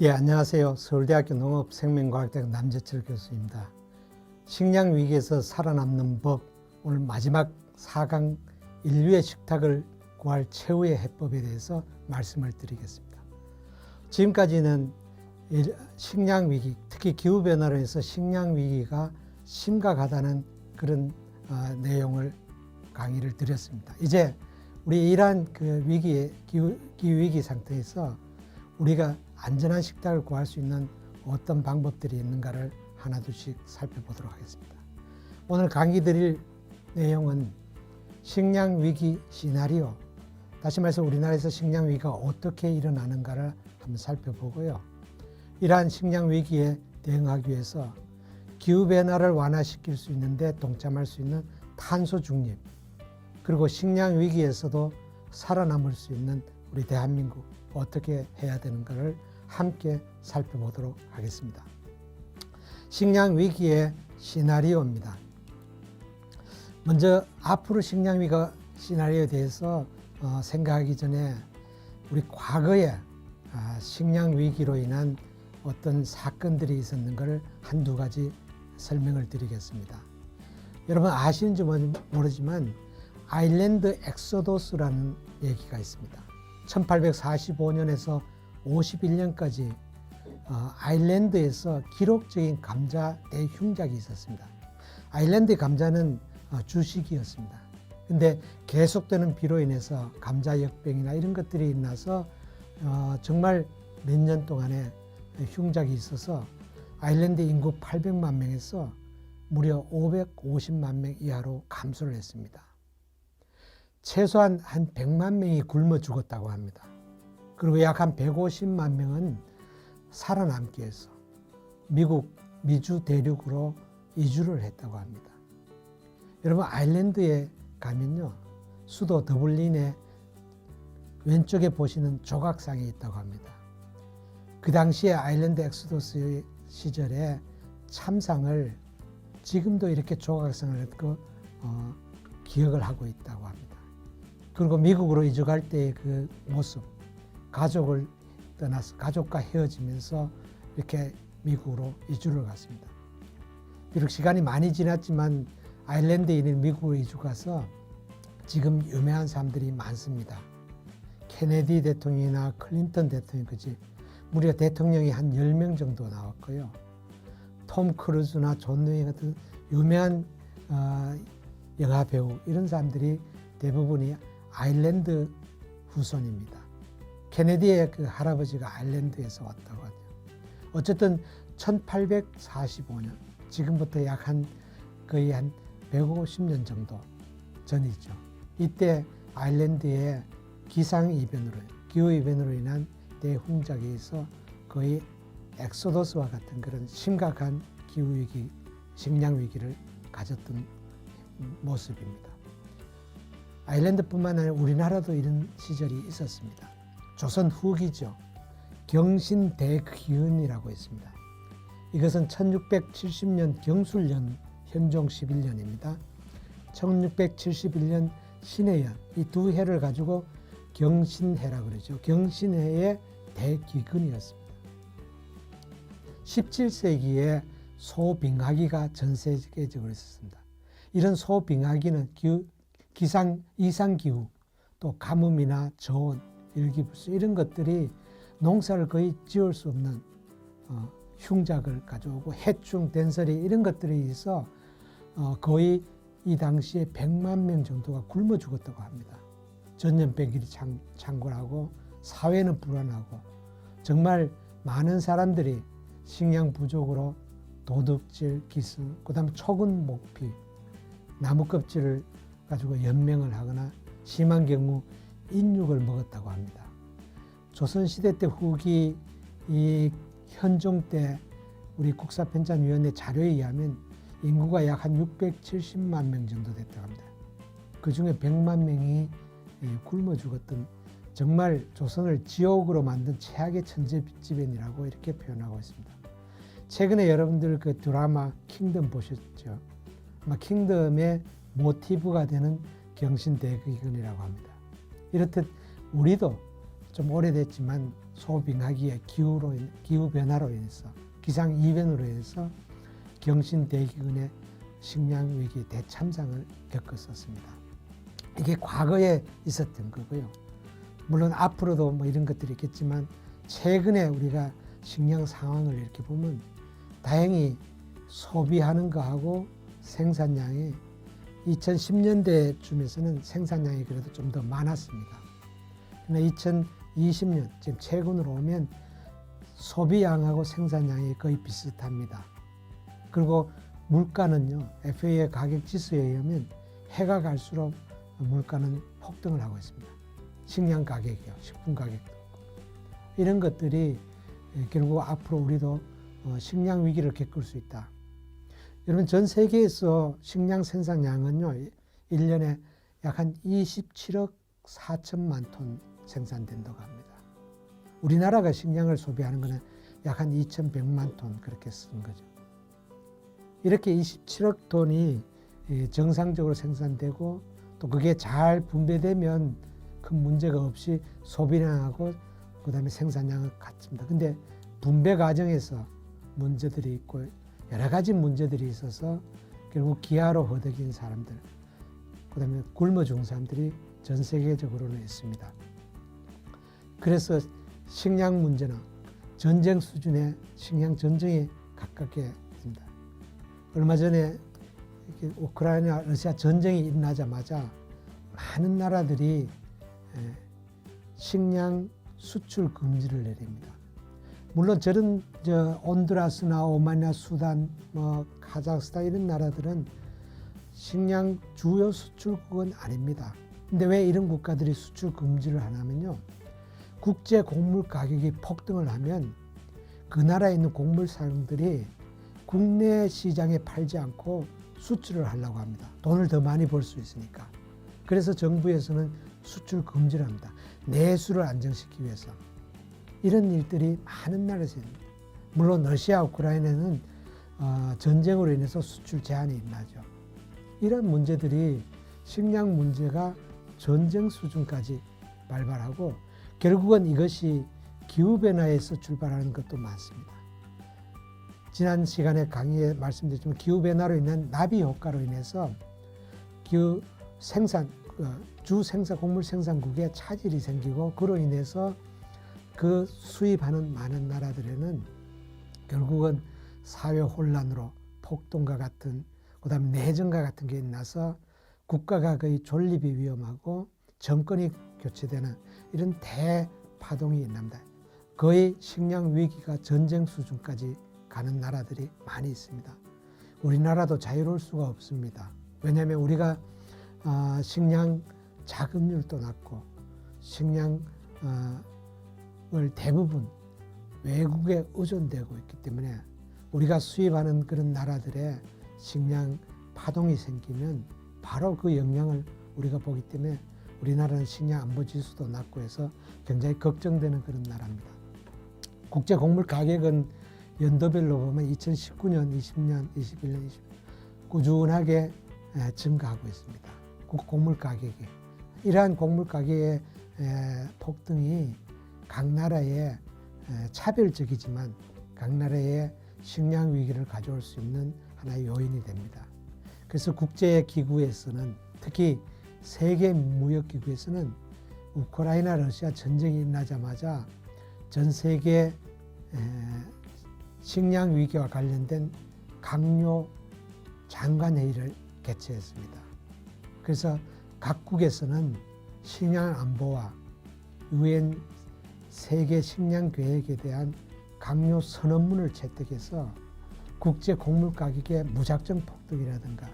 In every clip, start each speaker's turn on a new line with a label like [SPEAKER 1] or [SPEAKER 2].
[SPEAKER 1] 예, 안녕하세요. 서울대학교 농업생명과학대학 남재철 교수입니다. 식량 위기에서 살아남는 법, 오늘 마지막 4강 인류의 식탁을 구할 최후의 해법에 대해서 말씀을 드리겠습니다. 지금까지는 식량 위기, 특히 기후변화로 해서 식량 위기가 심각하다는 그런 내용을 강의를 드렸습니다. 이제 우리 이러한 기후위기 상태에서 우리가 안전한 식탁을 구할 수 있는 어떤 방법들이 있는가를 하나둘씩 살펴보도록 하겠습니다. 오늘 강의 드릴 내용은 식량 위기 시나리오, 다시 말해서 우리나라에서 식량 위기가 어떻게 일어나는가를 한번 살펴보고요. 이러한 식량 위기에 대응하기 위해서 기후변화를 완화시킬 수 있는데 동참할 수 있는 탄소 중립, 그리고 식량 위기에서도 살아남을 수 있는 우리 대한민국 어떻게 해야 되는가를 함께 살펴보도록 하겠습니다. 식량 위기의 시나리오입니다. 먼저 앞으로 식량 위기 시나리오에 대해서 생각하기 전에 우리 과거에 식량 위기로 인한 어떤 사건들이 있었는가를 한두 가지 설명을 드리겠습니다. 여러분 아시는지 모르지만 아일랜드 엑소더스라는 얘기가 있습니다. 1845년에서 51년까지 아일랜드에서 기록적인 감자 대흉작이 있었습니다. 아일랜드 감자는 주식이었습니다. 근데 계속되는 비로 인해서 감자 역병이나 이런 것들이 일어나서 정말 몇 년 동안에 흉작이 있어서 아일랜드 인구 800만 명에서 무려 550만 명 이하로 감소를 했습니다. 최소한 한 100만 명이 굶어 죽었다고 합니다. 그리고 약 한 150만 명은 살아남기 위해서 미주 대륙으로 이주를 했다고 합니다. 여러분 아일랜드에 가면요, 수도 더블린의 왼쪽에 보시는 조각상이 있다고 합니다. 그 당시에 아일랜드 엑소더스 시절에 참상을 지금도 이렇게 조각상을 했고 기억을 하고 있다고 합니다. 그리고 미국으로 이주갈 때의 그 모습, 가족을 떠나서 가족과 헤어지면서 이렇게 미국으로 이주를 갔습니다. 비록 시간이 많이 지났지만 아일랜드인이 미국으로 이주 가서 지금 유명한 사람들이 많습니다. 케네디 대통령이나 클린턴 대통령, 무려 대통령이 한 10명 정도 나왔고요. 톰 크루즈나 존 웨이 같은 유명한 영화 배우, 이런 사람들이 대부분이 아일랜드 후손입니다. 케네디의 그 할아버지가 아일랜드에서 왔다고 하죠. 어쨌든 1845년, 지금부터 거의 한 150년 정도 전이죠. 이때 아일랜드에 기후이변으로 인한 대흉작에 있어 거의 엑소더스와 같은 그런 심각한 기후위기, 식량위기를 가졌던 모습입니다. 아일랜드뿐만 아니라 우리나라도 이런 시절이 있었습니다. 조선 후기죠. 경신대기근이라고 있습니다. 이것은 1670년 경술년 현종 11년입니다. 1671년 신해연, 이 두 해를 가지고 경신해라고 그러죠. 경신해의 대기근이었습니다. 17세기에 소빙하기가 전 세계적으로 있었습니다. 이런 소빙하기는 이상기후, 또 가뭄이나 저온, 일기불수 이런 것들이 농사를 거의 지을 수 없는 흉작을 가져오고 해충, den설이 이런 것들이 있어 거의 이 당시에 100만 명 정도가 굶어 죽었다고 합니다. 전염병이 창궐하고 사회는 불안하고 정말 많은 사람들이 식량 부족으로 도둑질, 기승, 그 다음에 초근 목피, 나무 껍질을 가지고 연명을 하거나 심한 경우 인육을 먹었다고 합니다. 조선시대 때 후기 이 현종 때 우리 국사편찬위원회 자료에 의하면 인구가 약 한 670만 명 정도 됐다고 합니다. 그 중에 100만 명이 굶어 죽었던, 정말 조선을 지옥으로 만든 최악의 천재지변이라고 이렇게 표현하고 있습니다. 최근에 여러분들 그 드라마 킹덤 보셨죠? 아마 킹덤의 모티브가 되는 경신대기근이라고 합니다. 이렇듯 우리도 좀 오래됐지만 소빙하기에 기후 변화로 인해서 기상 이변으로 인해서 경신대기근의 식량 위기 대참상을 겪었었습니다. 이게 과거에 있었던 거고요. 물론 앞으로도 뭐 이런 것들이 있겠지만 최근에 우리가 식량 상황을 이렇게 보면 다행히 소비하는 거하고 생산량이 2010년대쯤에서는 생산량이 그래도 좀 더 많았습니다. 그러나 2020년 지금 최근으로 오면 소비량하고 생산량이 거의 비슷합니다. 그리고 물가는요, FA의 가격 지수에 의하면 해가 갈수록 물가는 폭등을 하고 있습니다. 식량 가격이요, 식품 가격도. 이런 것들이 결국 앞으로 우리도 식량 위기를 겪을 수 있다. 여러분, 전 세계에서 식량 생산량은요, 1년에 약 한 27억 4천만 톤 생산된다고 합니다. 우리나라가 식량을 소비하는 것은 약 한 2,100만 톤 그렇게 쓰는 거죠. 이렇게 27억 톤이 정상적으로 생산되고 또 그게 잘 분배되면 큰 문제가 없이 소비량하고 그다음에 생산량은 같습니다. 근데 분배 과정에서 문제들이 있고 여러 가지 문제들이 있어서 결국 기아로 허덕인 사람들, 그다음에 굶어 죽은 사람들이 전 세계적으로는 있습니다. 그래서 식량 문제는 전쟁 수준의 식량 전쟁에 가깝게 됩니다. 얼마 전에 우크라이나 러시아 전쟁이 일어나자마자 많은 나라들이 식량 수출 금지를 내립니다. 물론 저런 온두라스나 오마니아, 수단, 카자흐스탄 이런 나라들은 식량 주요 수출국은 아닙니다. 근데 왜 이런 국가들이 수출 금지를 하냐면요, 국제 곡물 가격이 폭등을 하면 그 나라에 있는 곡물 사용들이 국내 시장에 팔지 않고 수출을 하려고 합니다. 돈을 더 많이 벌 수 있으니까. 그래서 정부에서는 수출 금지를 합니다. 내수를 안정시키기 위해서. 이런 일들이 많은 나라에서 있습니다. 물론 러시아, 우크라이나는 전쟁으로 인해서 수출 제한이 나죠. 이런 문제들이 식량 문제가 전쟁 수준까지 발발하고 결국은 이것이 기후변화에서 출발하는 것도 많습니다. 지난 시간에 강의에 말씀드렸지만 기후변화로 인한 나비 효과로 인해서 주 생산, 곡물 생산국에 차질이 생기고 그로 인해서 그 수입하는 많은 나라들에는 결국은 사회 혼란으로 폭동과 같은 그다음에 내전과 같은 게 나서 국가가 거의 존립이 위험하고 정권이 교체되는 이런 대파동이 일어납니다. 거의 식량 위기가 전쟁 수준까지 가는 나라들이 많이 있습니다. 우리나라도 자유로울 수가 없습니다. 왜냐하면 우리가 식량 자급률도 낮고 식량을 대부분 외국에 의존되고 있기 때문에 우리가 수입하는 그런 나라들의 식량 파동이 생기면 바로 그 영향을 우리가 보기 때문에 우리나라는 식량 안보 지수도 낮고 해서 굉장히 걱정되는 그런 나라입니다. 국제 곡물 가격은 연도별로 보면 2019년, 20년, 21년, 20년 꾸준하게 증가하고 있습니다. 곡물 가격이. 이러한 곡물 가격의 폭등이 각 나라의 차별적이지만 각 나라의 식량 위기를 가져올 수 있는 하나의 요인이 됩니다. 그래서 국제기구에서는 특히 세계무역기구에서는 우크라이나 러시아 전쟁이 일어나자마자 전 세계 식량 위기와 관련된 강요 장관회의를 개최했습니다. 그래서 각국에서는 식량 안보와 UN 세계 식량 계획에 대한 강요 선언문을 채택해서 국제 곡물 가격의 무작정 폭등이라든가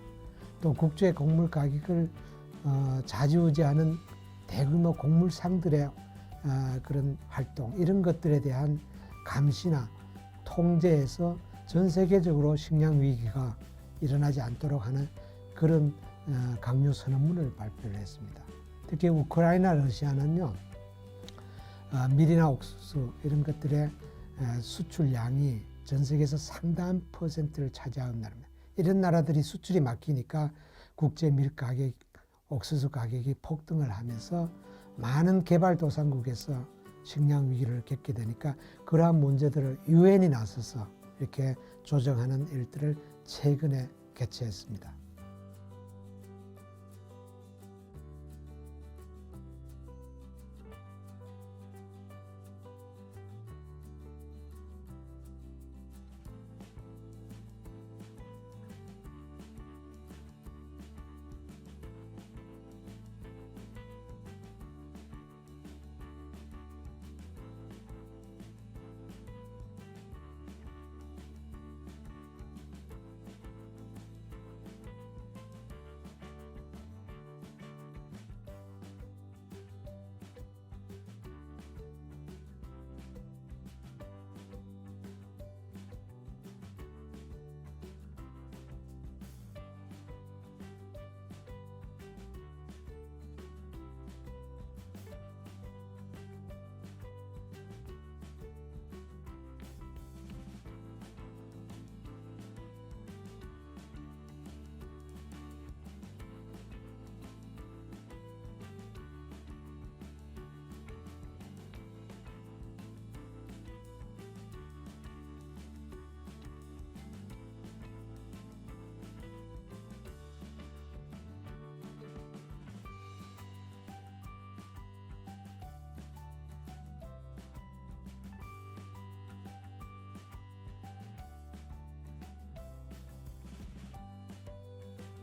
[SPEAKER 1] 또 국제 곡물 가격을 좌지우지하는 대규모 곡물상들의 그런 활동 이런 것들에 대한 감시나 통제해서 전 세계적으로 식량 위기가 일어나지 않도록 하는 그런 강요 선언문을 발표를 했습니다. 특히 우크라이나, 러시아는요, 밀이나 옥수수 이런 것들의 수출량이 전 세계에서 상당한 퍼센트를 차지하는 나라입니다. 이런 나라들이 수출이 막히니까 국제 밀 가격, 옥수수 가격이 폭등을 하면서 많은 개발도상국에서 식량 위기를 겪게 되니까 그러한 문제들을 유엔이 나서서 이렇게 조정하는 일들을 최근에 개최했습니다.